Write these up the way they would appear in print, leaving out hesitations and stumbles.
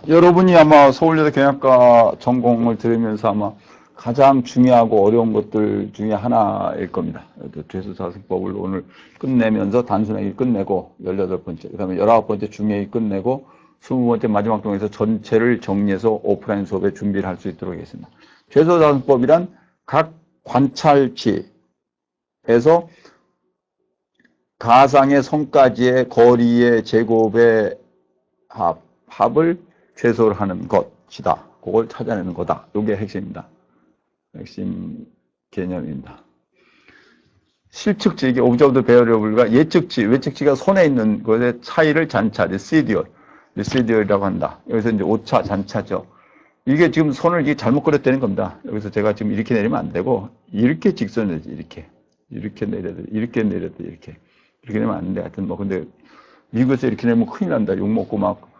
여러분이 아마 서울여대 경영학과 전공을 들으면서 아마 가장 중요하고 어려운 것들 중에 하나일 겁니다. 죄수자승법을 오늘 끝내면서 단순하게 끝내고 18번째, 그 다음에 19번째 중요하게 끝내고 20번째 마지막 동에서 전체를 정리해서 오프라인 수업에 준비를 할 수 있도록 하겠습니다. 죄수자승법이란 각 관찰치에서 가상의 성까지의 거리의 제곱의 합을 최소를 하는 것이다. 그걸 찾아내는 거다. 이게 핵심입니다. 핵심 개념입니다. 실측지, 이게 오브저브드 베어리어블과 예측지, 외측지가 손에 있는 것의 차이를 잔차, 리시디얼이라고 한다. 여기서 이제 오차, 잔차죠. 이게 지금 손을 이게 잘못 그렸다는 겁니다. 여기서 제가 지금 이렇게 내리면 안 되고, 이렇게 직선을 내지, 이렇게 내려야 돼, 이렇게 내려야 돼, 이렇게 내면 안 돼. 하여튼 뭐, 근데 미국에서 이렇게 내면 큰일 난다. 욕먹고 막.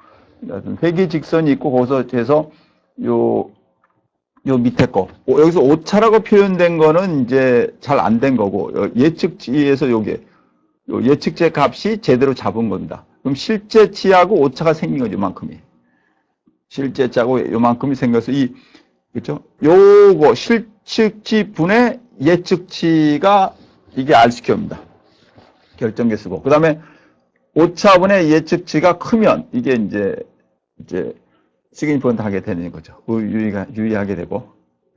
회기 직선이 있고, 거기서 해서 요 밑에 거. 여기서 오차라고 표현된 거는 이제 잘 안 된 거고, 예측치에서 예측치 값이 제대로 잡은 겁니다. 그럼 실제치하고 오차가 생긴 거죠, 요만큼이. 실제치하고 요만큼이 생겨서 그렇죠? 요거, 실측치 분의 예측치가 이게 R스퀘어입니다. 결정계 쓰고. 그 다음에 오차분의 예측치가 크면 이게 이제 시그니펀트 하게 되는 거죠. 유의하게 되고.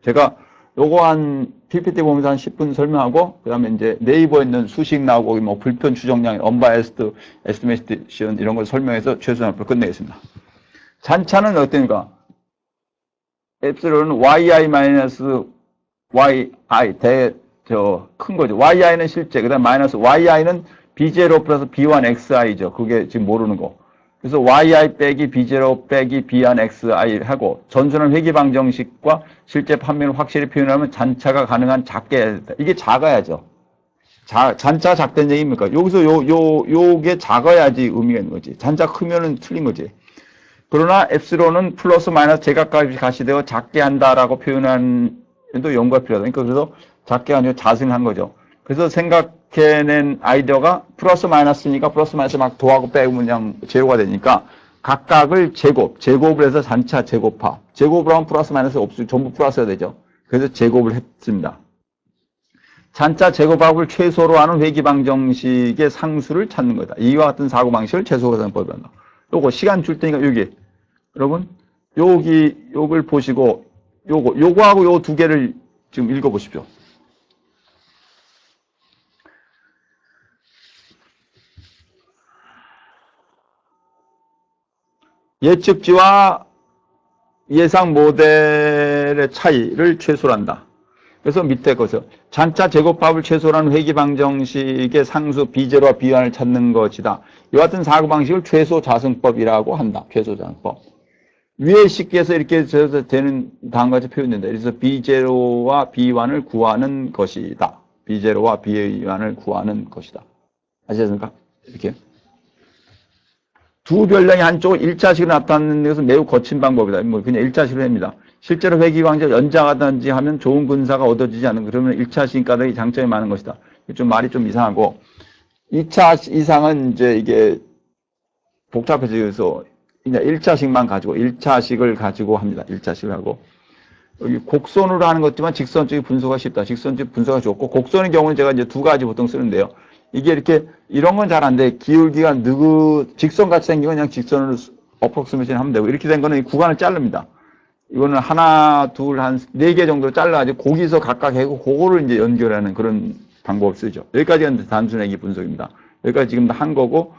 제가 요거 한 PPT 보면서 한 10분 설명하고, 그 다음에 이제 네이버에 있는 수식 나오고, 뭐 불편 추정량, unbiased estimation 이런 걸 설명해서 최소한으로 끝내겠습니다. 잔차는 어떻습니까? 엡실론은 yi-yi, 큰 거죠. yi는 실제, 그 다음에 마이너스 yi는 b0 플러스 b1 xi죠. 그게 지금 모르는 거. 그래서 yi 빼기 b0 빼기 b1 xi 하고, 전순환 회귀 방정식과 실제 판매를 확실히 표현하면 잔차가 가능한 작게 해야 된다. 이게 작아야죠. 잔차 작다는 얘기입니까? 여기서 요게 작아야지 의미가 있는 거지. 잔차 크면은 틀린 거지. 그러나 엡실론은 플러스 마이너스 제각각이 가시되어 작게 한다라고 표현한 또 연구가 필요하다. 그러니까 그래서 작게 아니고 자승한 거죠. 그래서 생각해낸 아이디어가 플러스 마이너스니까 플러스 마이너스 막 더하고 빼고 그냥 제로가 되니까 각각을 제곱을 해서 잔차 제곱합. 제곱을 하면 플러스 마이너스 없이 전부 플러스가 되죠. 그래서 제곱을 했습니다. 잔차 제곱합을 최소로 하는 회귀방정식의 상수를 찾는 거다. 이와 같은 사고방식을 최소계산법이라고 한다. 요거 시간 줄 테니까 여기 여러분 요걸 보시고 요거하고 요 두 개를 지금 읽어 보십시오. 예측지와 예상 모델의 차이를 최소로 한다. 그래서 밑에 것을 잔차 제곱합을 최소라는 회귀방정식의 상수 B0와 B1을 찾는 것이다. 이와 같은 사고방식을 최소자승법이라고 한다. 최소자승법. 위에 식기에서 이렇게 되는 다음과 같이 표현된다. 그래서 B0와 B1을 구하는 것이다. B0와 B1을 구하는 것이다. 아시겠습니까? 이렇게. 두 별량이 한쪽을 1차식으로 나타내는 것은 매우 거친 방법이다. 뭐 그냥 1차식으로 합니다. 실제로 회귀방정을 연장하든지 하면 좋은 근사가 얻어지지 않는, 그러면 1차식 까닭이 장점이 많은 것이다. 좀 말이 좀 이상하고, 2차 이상은 이제 이게 복잡해져서 그냥 1차식만 가지고, 1차식을 가지고 합니다. 1차식을 하고. 여기 곡선으로 하는 것지만 직선 쪽이 분수가 쉽다. 직선 쪽 분수가 좋고, 곡선의 경우는 제가 이제 두 가지 보통 쓰는데요. 이게 이렇게, 이런 건 잘 안 돼. 기울기가 직선같이 생기면 그냥 직선으로 어프록시메이션 하면 되고, 이렇게 된 거는 이 구간을 자릅니다. 이거는 하나, 둘, 한 네 개 정도 잘라가지고 거기서 각각 해고 그거를 이제 연결하는 그런 방법을 쓰죠. 여기까지는 단순하게 분석입니다. 여기까지 지금 한 거고,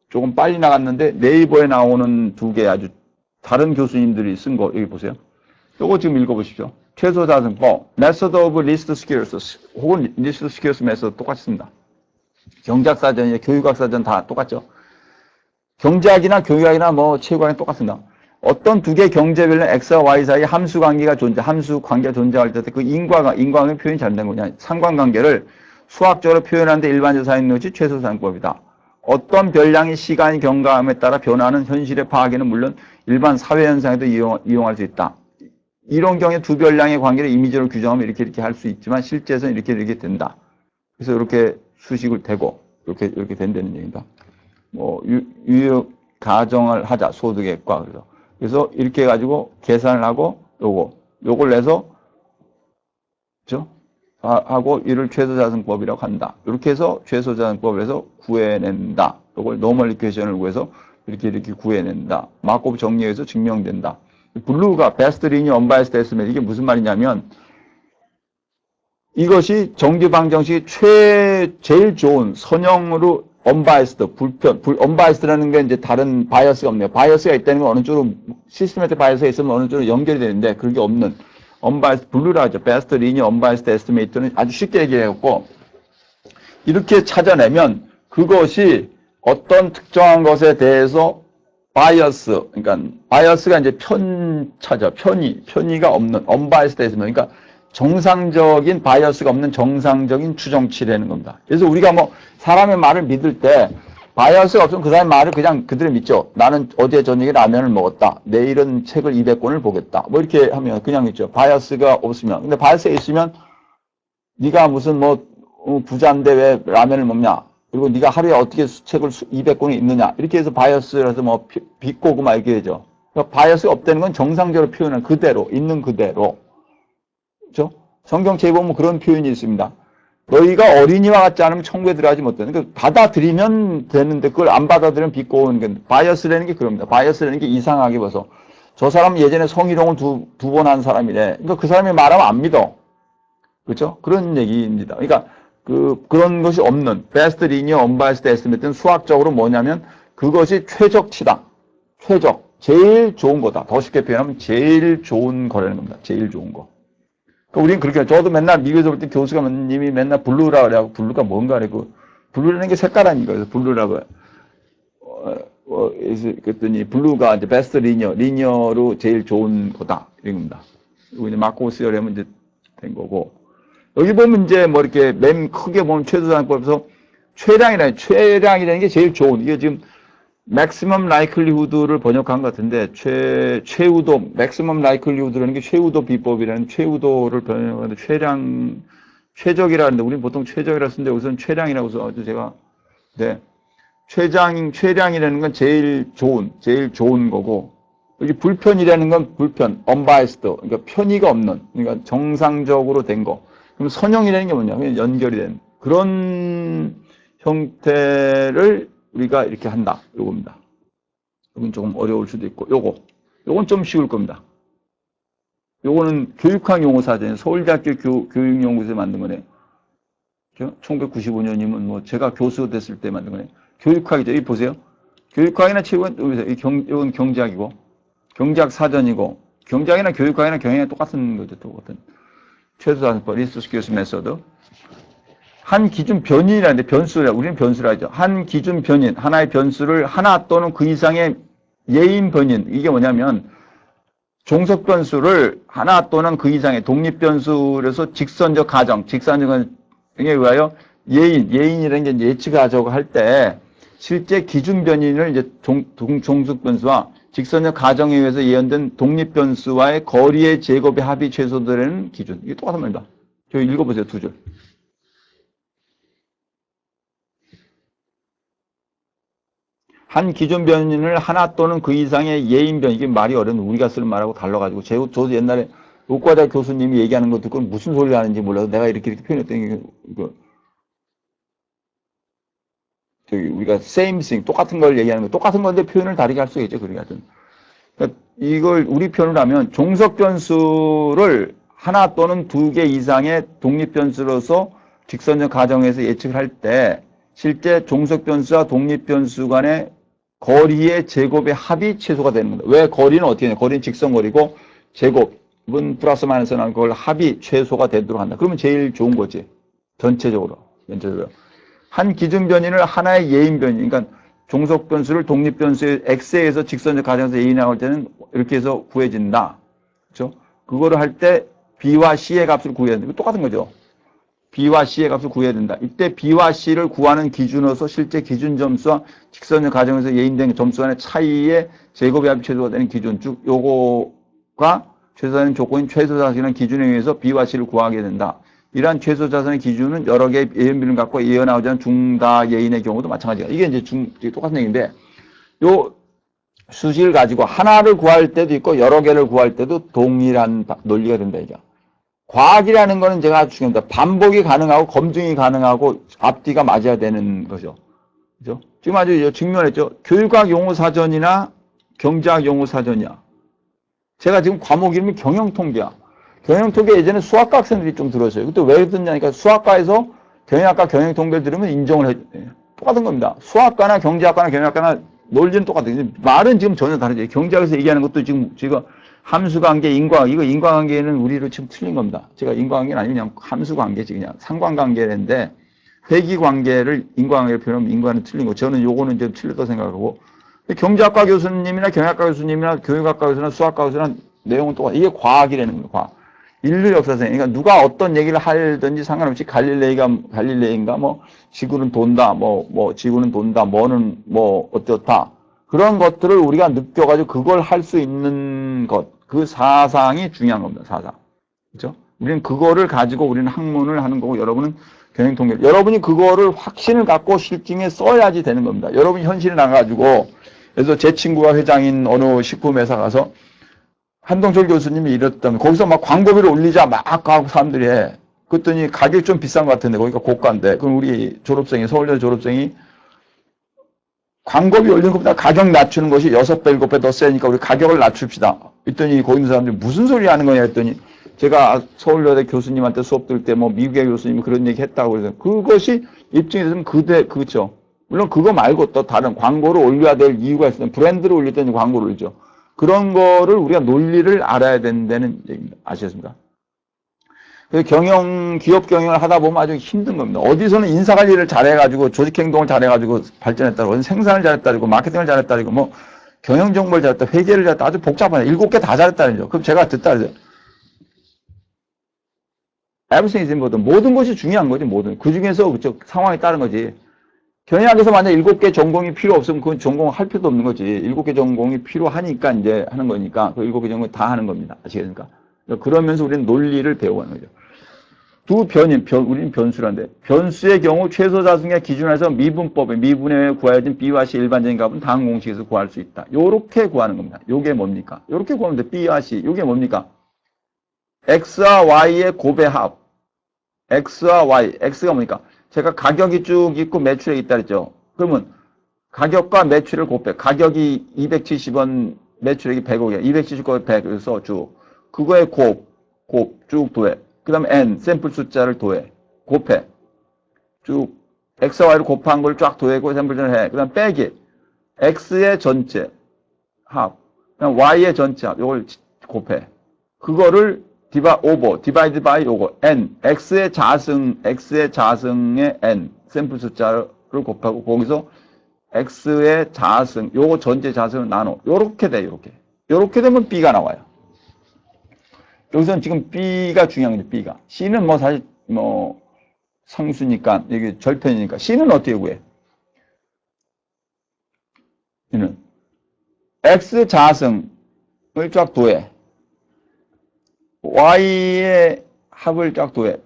조금 빨리 나갔는데 네이버에 나오는 두 개 아주 다른 교수님들이 쓴 거 여기 보세요. 요거 지금 읽어보십시오. 최소자승법, Method of Least Scarce 혹은 Least Scarce Method 똑같이 씁니다. 경제학사전, 교육학사전 다 똑같죠. 경제학이나 교육학이나 뭐 체육학이 똑같습니다. 어떤 두 개의 경제별로 X와 Y 사이에 함수 관계가 존재할 때 그 인과관계 표현이 잘된 거냐. 상관관계를 수학적으로 표현하는데 일반적으로 사용하는 것이 최소자승법이다. 어떤 별량의 시간이 경과함에 따라 변하는 현실의 파악에는 물론 일반 사회현상에도 이용할 수 있다. 이런 경우에 두 별량의 관계를 임의적으로 규정하면 이렇게 할 수 있지만 실제에서는 이렇게 된다. 그래서 이렇게 수식을 대고 이렇게 된다는 얘기입니다. 뭐 유효 가정을 하자 소득액과 그래서 그래서 이렇게 해가지고 계산을 하고 요걸 내서 그죠? 하고 이를 최소자산법이라고 한다. 이렇게 해서 최소자산법을 해서 구해낸다. 이걸 노멀 이퀘이션을 구해서 이렇게 구해낸다. 마코브 정리해서 증명된다. 블루가 베스트 리니어 언바이스드 에스티메이트 이게 무슨 말이냐면 이것이 정규방정식이 제일 좋은 선형으로 언바이스드, 언바이스드라는 게 이제 다른 바이어스가 없네요. 바이어스가 있다는 건 어느 쪽으로, 시스테매틱 바이어스가 있으면 어느 쪽으로 연결이 되는데, 그게 없는, 언바이스드, 블루라 하죠. 베스트 리니어 언바이스드 에스티메이트는 아주 쉽게 얘기해갖고, 이렇게 찾아내면 그것이 어떤 특정한 것에 대해서 바이어스, 그러니까, 바이어스가 이제 편차죠. 편의가 없는, 언바이스드 에스티메이트. 그러니까, 정상적인 바이어스가 없는 정상적인 추정치라는 겁니다. 그래서 우리가 뭐 사람의 말을 믿을 때 바이어스가 없으면 그 사람의 말을 그냥 그대로 믿죠. 나는 어제 저녁에 라면을 먹었다. 내일은 책을 200권을 보겠다. 뭐 이렇게 하면 그냥 믿죠. 바이어스가 없으면. 근데 바이어스가 있으면 네가 무슨 뭐 부자인데 왜 라면을 먹냐. 그리고 네가 하루에 어떻게 책을 200권을 읽느냐. 이렇게 해서 바이어스라서 뭐 비꼬고 막 이렇게 되죠. 그러니까 바이어스가 없다는 건 정상적으로 표현한 그대로, 있는 그대로. 그렇죠? 성경책에 보면 그런 표현이 있습니다. 너희가 어린이와 같지 않으면 천국에 들어가지 못한다. 그러니까 받아들이면 되는데 그걸 안 받아들이면 비꼬는 게 바이어스라는 게 그럽니다. 바이어스라는 게 이상하게 봐서 저 사람은 예전에 성희롱을 두 번 한 사람이래. 그러니까 그 사람이 말하면 안 믿어. 그렇죠? 그런 얘기입니다. 그러니까 그런 것이 없는 베스트 리니어 언바이스드 에스티메이트는 수학적으로 뭐냐면 그것이 최적치다. 제일 좋은 거다. 더 쉽게 표현하면 제일 좋은 거라는 겁니다. 제일 좋은 거. 우리는 그렇게, 저도 맨날 미국에서 볼 때 교수가 님이 맨날 블루라 그래요. 블루가 뭔가 그래고, 블루라는 게 색깔 아닌가. 그래서 블루라고, 그랬더니, 블루가 이제 베스트 리니어로 제일 좋은 거다. 이런 겁니다. 그리고 이제 마코브 시어렘은 이제 된 거고. 여기 보면 이제 뭐 이렇게 맨 크게 보면 최소산법에서 최량이라는 게 제일 좋은, 이게 지금 maximum likelihood를 번역한 것 같은데, 최우도, maximum likelihood라는 게 최우도 비법이라는 최우도를 번역하는데, 최적이라는데, 우리는 보통 최적이라 쓰는데, 우선 최량이라고 써가지고 제가, 네. 최량이라는 건 제일 좋은 거고, 여기 불편이라는 건 unbiased, 그러니까 편의가 없는, 그러니까 정상적으로 된 거. 그럼 선형이라는 게 뭐냐면 연결이 된, 그런 형태를 우리가 이렇게 한다. 요겁니다. 이건 조금 어려울 수도 있고, 요건 좀 쉬울 겁니다. 요거는 교육학 용어사전에 서울대학교 교육연구소에서 만든 거네요. 1995년이면 뭐 제가 교수 됐을 때 만든 거네요. 교육학이죠. 여기 보세요. 교육학이나 이건 경제학이고, 경제학 사전이고, 경제학이나 교육학이나 경영이 똑같은 거죠. 똑같은. 최소산법, 리스토스키어스 메소드. 한 기준 변인이라는데 변수라 우리는 변수라 하죠. 한 기준 변인, 하나의 변수를 하나 또는 그 이상의 예인 변인. 이게 뭐냐면 종속 변수를 하나 또는 그 이상의 독립 변수로서 직선적 가정에 의하여 예인이라는 게 이제 예측 가정을 할 때 실제 기준 변인을 이제 종속 변수와 직선적 가정에 의해서 예언된 독립 변수와의 거리의 제곱의 합이 최소되는 기준. 이게 똑같은 말입니다. 저 읽어보세요, 두 줄. 한 기준 변인을 하나 또는 그 이상의 예인 변인, 이게 말이 어려운 우리가 쓰는 말하고 달라가지고, 저도 옛날에 의과대 교수님이 얘기하는 거 듣고 무슨 소리를 하는지 몰라서 내가 이렇게 표현했더니, 우리가 same thing, 똑같은 걸 얘기하는 거, 똑같은 건데 표현을 다르게 할 수 있죠, 그러게 하여튼. 그러니까 이걸 우리 표현을 하면 종속 변수를 하나 또는 두 개 이상의 독립 변수로서 직선적 가정에서 예측을 할 때, 실제 종속 변수와 독립 변수 간의 거리의 제곱의 합이 최소가 되는 겁니다. 왜 거리는 어떻게 되냐? 거리는 직선거리고 제곱은 플러스 마이너스 나는 그걸 합이 최소가 되도록 한다. 그러면 제일 좋은 거지. 전체적으로. 한 기준 변인을 하나의 예인 변인, 그러니까 종속 변수를 독립 변수의 x에서 직선적 가정에서 예인 나올 때는 이렇게 해서 구해진다. 그렇죠? 그거를 할 때 b와 c의 값을 구해야 된다. 똑같은 거죠. B와 C의 값을 구해야 된다. 이때 B와 C를 구하는 기준으로서 실제 기준 점수와 직선적 가정에서 예인된 점수 간의 차이의 제곱의 합이 최소가 되는 기준, 즉 요거가 최소화되는 조건인 최소자산이라는 기준에 의해서 B와 C를 구하게 된다. 이러한 최소자산의 기준은 여러 개의 예언비를 갖고 이어나오지 않은 중다 예인의 경우도 마찬가지다. 이게 이제 똑같은 얘기인데, 수식을 가지고 하나를 구할 때도 있고 여러 개를 구할 때도 동일한 논리가 된다 이게. 과학이라는 거는 제가 아주 중요합니다. 반복이 가능하고 검증이 가능하고 앞뒤가 맞아야 되는 거죠. 그죠? 지금 아주 증명했죠. 교육학 용어 사전이나 경제학 용어 사전이야. 제가 지금 과목 이름이 경영통계야. 경영통계 예전에 수학과 학생들이 좀 들었어요. 그때 왜 듣냐니까 수학과에서 경영학과 경영통계를 들으면 인정을 해. 똑같은 겁니다. 수학과나 경제학과나 경영학과나 논리는 똑같아요. 말은 지금 전혀 다르죠. 경제학에서 얘기하는 것도 지금 함수관계, 인과관계, 이거 인과관계는 우리로 지금 틀린 겁니다. 제가 인과관계는 아니고 그냥 함수관계지, 그냥 상관관계인데, 회귀관계를 인과관계로 표현하면 인과는 틀린 거. 저는 요거는 좀 틀렸다고 생각하고, 경제학과 교수님이나 경영학과 교수님이나 교육학과 교수나 수학과 교수나 내용은 똑같아요. 이게 과학이라는 겁니다, 과학. 인류 역사상, 그러니까 누가 어떤 얘기를 하든지 상관없이 갈릴레이인가, 뭐, 지구는 돈다, 지구는 돈다, 뭐는 어떻다. 그런 것들을 우리가 느껴가지고 그걸 할 수 있는 것, 그 사상이 중요한 겁니다, 사상. 그죠? 우리는 그거를 가지고 우리는 학문을 하는 거고, 여러분은 경영통계. 여러분이 그거를 확신을 갖고 실증에 써야지 되는 겁니다. 여러분이 현실에 나가가지고, 그래서 제 친구가 회장인 어느 식품회사 가서, 한동철 교수님이 이랬다면, 거기서 막 광고비를 올리자 막 하고 사람들이 해. 그랬더니 가격이 좀 비싼 것 같은데, 거기가 고가인데, 그럼 우리 서울대 졸업생이 광고비 올리는 것보다 가격 낮추는 것이 6배, 7배 더 세니까 우리 가격을 낮춥시다. 그랬더니 거기 있는 사람들이 무슨 소리 하는 거냐 했더니 제가 서울여대 교수님한테 수업 들을 때 미국의 교수님이 그런 얘기 했다고 그래서 그것이 입증이 되면 그렇죠. 물론 그거 말고 또 다른 광고를 올려야 될 이유가 있으면 브랜드를 올릴 때는 광고를 올리죠. 그런 거를 우리가 논리를 알아야 된다는 얘기입니다. 아시겠습니까? 기업 경영을 하다 보면 아주 힘든 겁니다. 어디서는 인사관리를 잘해가지고, 조직행동을 잘해가지고 발전했다고, 어디 생산을 잘했다고, 마케팅을 잘했다고, 경영정보를 잘했다, 회계를 잘했다, 아주 복잡하네. 7개 다 잘했다는 거죠. 그럼 제가 듣다 그래서, everything is important. 모든 것이 중요한 거지, 모든. 그 중에서, 그쪽 상황에 따른 거지. 경영학에서 만약 7개 전공이 필요 없으면 그건 전공할 필요도 없는 거지. 7개 전공이 필요하니까 이제 하는 거니까, 그 7개 전공 다 하는 겁니다. 아시겠습니까? 그러면서 우리는 논리를 배워가는 거죠. 우리는 변수란데. 변수의 경우 최소 자승의 기준에서 미분에 구하여진 B와 C 일반적인 값은 다음 공식에서 구할 수 있다. 요렇게 구하는 겁니다. 요게 뭡니까? 요렇게 구하면 돼. B와 C. 요게 뭡니까? X와 Y의 곱의 합. X와 Y. X가 뭡니까? 제가 가격이 쭉 있고 매출액이 있다 그랬죠. 그러면 가격과 매출을 곱해. 가격이 270원, 매출액이 100억이야. 270원 100에서 쭉. 그거에 쭉 더해. 그 다음에 N, 샘플 숫자를 더해. 곱해. 쭉, X와 Y를 곱한 걸 쫙 더해고 샘플을 해. 그 다음 빼기. X의 전체 합. 그 다음 Y의 전체 합. 요걸 곱해. 그거를 divide by 요거. N. X의 자승의 N. 샘플 숫자를 곱하고 거기서 X의 자승, 요거 전체 자승을 나눠. 요렇게 돼, 요렇게. 요렇게 되면 B가 나와요. 여기서는 지금 B가 중요한 거죠, B가. C는 사실, 상수니까, 이게 절편이니까. C는 어떻게 구해? C는 X 자승을 쫙 더해. Y의 합을 쫙 더해.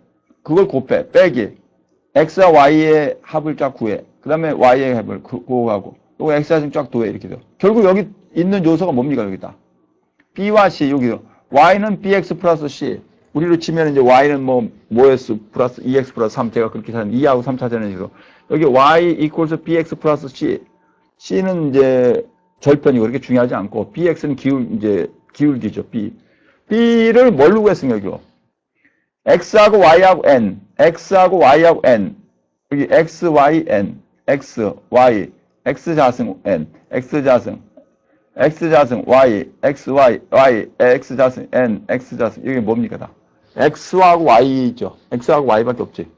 그걸 곱해. 빼기. X와 Y의 합을 쫙 구해. 그 다음에 Y의 합을 구하고. 또 X 자승 쫙 더해. 이렇게 돼요. 결국 여기 있는 요소가 뭡니까, 여기다. B와 C, 여기요. Y는 BX 플러스 C. 우리로 치면 이제 Y는 뭐였어? 플러스 2X 플러스 3. 제가 그렇게 찾는 2하고 3 찾아내는 식으로. 여기 Y equals BX 플러스 C. C는 이제 절편이고 그렇게 중요하지 않고, BX는 기울기죠, B. B를 뭘로 구했습니까, 여기로? X하고 Y하고 N. X하고 Y하고 N. 여기 X, Y, N. X, Y. X 자승 N. X 자승. X 자승 Y, X, Y, Y, X 자승 N, X 자승. 이게 뭡니까, 다? X하고 Y 있죠. X하고 Y밖에 없지.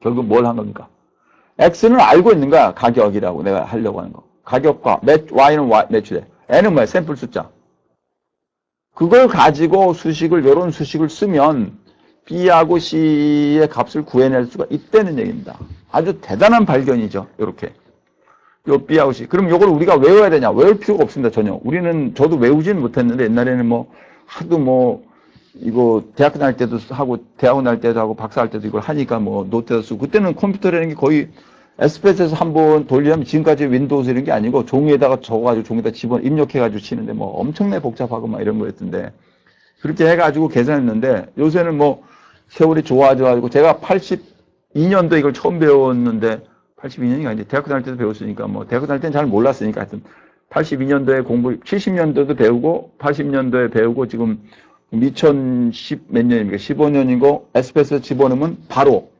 결국 뭘 한 겁니까? X는 알고 있는 거야. 가격이라고 내가 하려고 하는 거. 가격과 Y는 매출에. N은 뭐야? 샘플 숫자. 그걸 가지고 요런 수식을 쓰면 B하고 C의 값을 구해낼 수가 있다는 얘기입니다. 아주 대단한 발견이죠. 요렇게. 요 B하고 C. 그럼 요걸 우리가 외워야 되냐? 외울 필요가 없습니다, 전혀. 저도 외우지는 못했는데, 옛날에는 하도 이거 대학교 다닐 때도 하고, 대학원 다닐 때도 하고, 박사할 때도 이걸 하니까 노트에다 쓰고, 그때는 컴퓨터라는 게 거의 SPSS 한번 돌리려면 지금까지 윈도우즈 이런 게 아니고 종이에다가 적어가지고 종이에다 입력해가지고 치는데 뭐 엄청나게 복잡하고 막 이런 거였던데 그렇게 해가지고 계산했는데 요새는 뭐 세월이 좋아져가지고 제가 82년도에 이걸 처음 배웠는데 82년이 아니지 대학교 다닐 때도 배웠으니까 뭐 대학교 다닐 때는 잘 몰랐으니까 하여튼 82년도에 70년도에도 배우고 80년도에 배우고 지금 2010 몇 년입니까? 15년이고 SPSS 집어넣으면 바로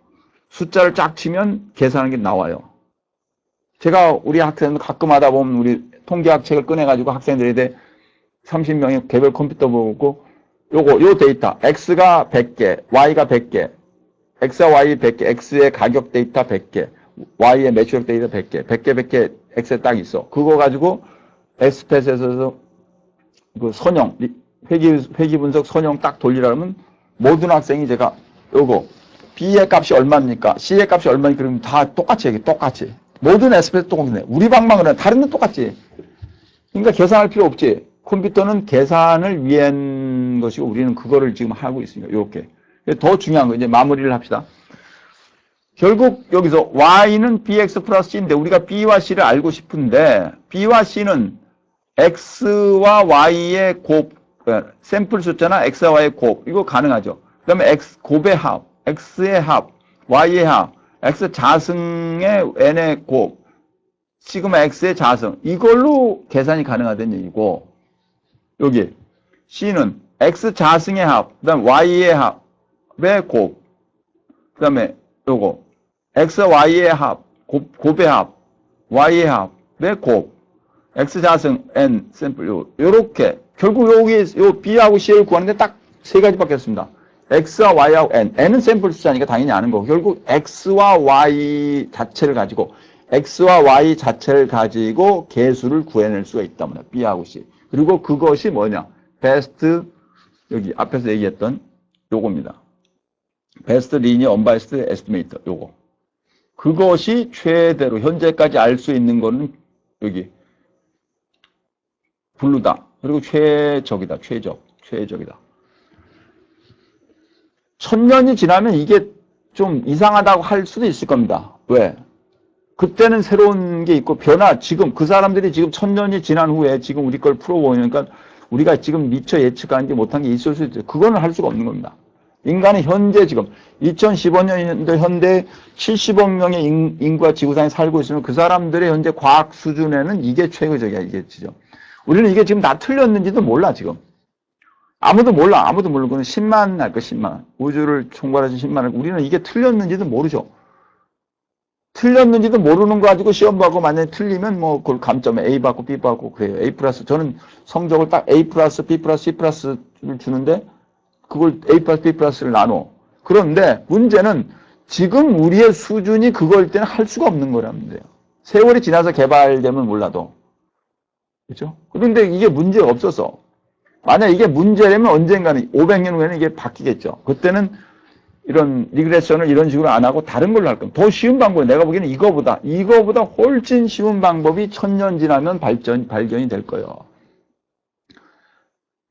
숫자를 쫙 치면 계산하는 게 나와요. 제가 우리 학생들 가끔 하다 보면 우리 통계학 책을 꺼내가지고 학생들한테 30명의 개별 컴퓨터 보고 요 데이터 X가 100개, Y가 100개, X와 Y 100개, X의 가격 데이터 100개, Y의 매출액 데이터 100개, 100개 X에 딱 있어. 그거 가지고 SPSS에서 그 선형, 회기 분석 선형 딱 돌리라면 모든 학생이 제가 요거 B의 값이 얼마입니까? C의 값이 얼마입니까? 그러면 다 똑같이 얘기해. 똑같이. 모든 SPSS 똑같네. 우리 방망은 그래. 다른 데 똑같지. 그러니까 계산할 필요 없지. 컴퓨터는 계산을 위한 것이고 우리는 그거를 지금 하고 있습니다. 이렇게. 더 중요한 거 이제 마무리를 합시다. 결국 여기서 Y는 BX 플러스 C인데 우리가 B와 C를 알고 싶은데 B와 C는 X와 Y의 곱, 샘플 숫자나 X와 Y의 곱 이거 가능하죠. 그 다음에 X 곱의 합, X의 합, Y의 합, X 자승의 N의 곱, 시그마 X의 자승 이걸로 계산이 가능하다는 얘기고 여기 C는 X 자승의 합, 그 다음에 Y의 합의 곱, 그 다음에 요거 X, Y의 합, 곱의 합, Y의 합의 곱, X 자승, N 샘플 요렇게 결국 여기 요 B하고 C를 구하는데 딱 세 가지밖에 없습니다. X와 Y하고 N, N은 샘플 숫자니까 당연히 아는 거고 결국 X와 Y 자체를 가지고 개수를 구해낼 수가 있답니다. B하고 C. 그리고 그것이 뭐냐? 베스트 여기 앞에서 얘기했던 요겁니다. 베스트 리니어 언바이스드 에스티메이터 요거. 그것이 최대로 현재까지 알 수 있는 거는 여기 블루다. 그리고 최적이다. 최적이다. 1000년이 지나면 이게 좀 이상하다고 할 수도 있을 겁니다. 왜? 그때는 새로운 게 있고 지금 그 사람들이 지금 1000년이 지난 후에 지금 우리 걸 풀어보니까 우리가 지금 미처 예측하지 못한 게 있을 수 있어요. 그거는 할 수가 없는 겁니다. 인간은 현재 지금 2015년도 현대 70억 명의 인구가 지구상에 살고 있으면 그 사람들의 현재 과학 수준에는 이게 최고적이야. 이게 지죠. 우리는 이게 지금 다 틀렸는지도 몰라 지금. 아무도 몰라. 그건 10만 날 거 10만. 우주를 총괄하신 10만을 우리는 이게 틀렸는지도 모르죠. 틀렸는지도 모르는 거 가지고 시험 보고 만약에 틀리면 뭐 그걸 감점에 A 받고 B 받고 그래요. A 플러스 저는 성적을 딱 A 플러스 B 플러스 C 플러스를 주는데 그걸 A 플러스 B 플러스를 나눠. 그런데 문제는 지금 우리의 수준이 그걸 때는 할 수가 없는 거라는 거예요. 세월이 지나서 개발되면 몰라도. 그렇죠? 그런데 이게 문제가 없어서 만약 이게 문제라면 언젠가는 500년 후에는 이게 바뀌겠죠. 그때는 이런 리그레션을 이런 식으로 안 하고 다른 걸로 할 겁니다. 더 쉬운 방법이 내가 보기에는 이거보다 훨씬 쉬운 방법이 1000년 지나면 발견이 될 거예요.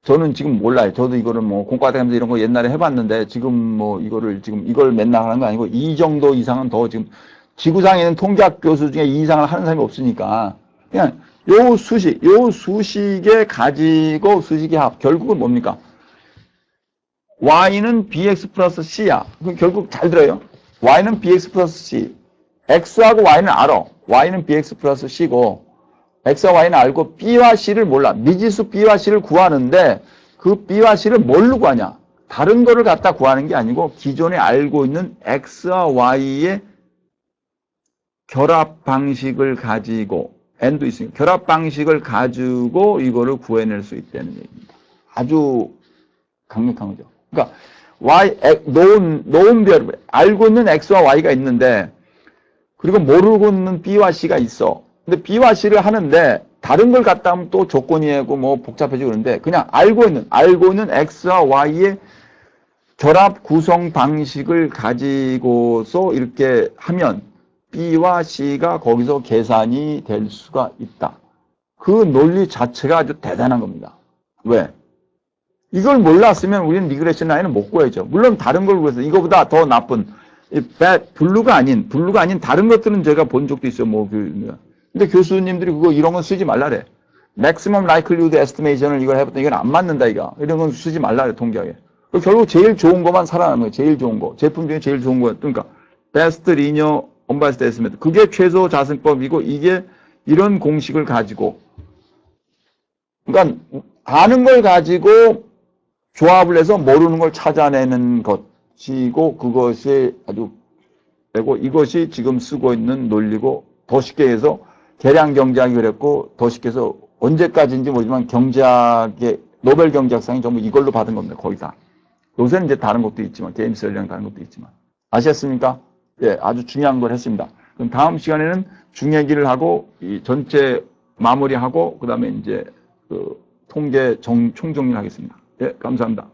저는 지금 몰라요. 저도 이거를 뭐 공과대 하면서 이런 거 옛날에 해봤는데 지금 뭐 이걸 맨날 하는 거 아니고 이 정도 이상은 더 지금 지구상에 있는 통계학 교수 중에 이 이상을 하는 사람이 없으니까 그냥 요 수식에 가지고 수식의 합 결국은 뭡니까? Y는 BX 플러스 C야. 그럼 결국 잘 들어요. Y는 BX 플러스 C. X하고 Y는 알아. Y는 BX 플러스 C고 X와 Y는 알고 B와 C를 몰라. 미지수 B와 C를 구하는데 그 B와 C를 뭘로 구하냐? 다른 거를 갖다 구하는 게 아니고 기존에 알고 있는 X와 Y의 결합 방식을 가지고 N도 있으니까 결합 방식을 가지고 이거를 구해낼 수 있다는 얘기입니다. 아주 강력한 거죠. 그러니까 known 별 알고 있는 X와 Y가 있는데 그리고 모르고 있는 B와 C가 있어. 근데 B와 C를 하는데 다른 걸 갖다 하면 또 조건이고 뭐 복잡해지고 그러는데 그냥 알고 있는 X와 Y의 결합 구성 방식을 가지고서 이렇게 하면 B와 C가 거기서 계산이 될 수가 있다. 그 논리 자체가 아주 대단한 겁니다. 왜? 이걸 몰랐으면 우리는 리그레션 라인을 못 구해야죠. 물론 다른 걸 구해서 이거보다 더 나쁜 블루가 아닌 다른 것들은 제가 본 적도 있어요. 근데 교수님들이 이런 건 쓰지 말라래. maximum likelihood estimation을 이걸 해봤더니 이건 안 맞는다, 이거. 이런 건 쓰지 말라래, 통계학에. 결국 제일 좋은 것만 살아남는 거예요. 제일 좋은 거. 제품 중에 제일 좋은 거. 그러니까, best linear unbiased estimate. 그게 최소 자승법이고, 이게 이런 공식을 가지고, 그러니까, 아는 걸 가지고 조합을 해서 모르는 걸 찾아내는 것이고, 그것이 아주, 되고, 이것이 지금 쓰고 있는 논리고, 더 쉽게 해서, 계량 경제학이 그랬고, 더 쉽게 해서, 언제까지인지 모르지만 경제학의 노벨 경제학상이 전부 이걸로 받은 겁니다. 거의 다. 요새는 이제 다른 것도 있지만 게임스 셀리랑 다른 것도 있지만 아셨습니까? 예, 아주 중요한 걸 했습니다. 그럼 다음 시간에는 중얘기를 하고 이 전체 마무리하고 그다음에 이제 그 통계 총정리를 하겠습니다. 예, 감사합니다.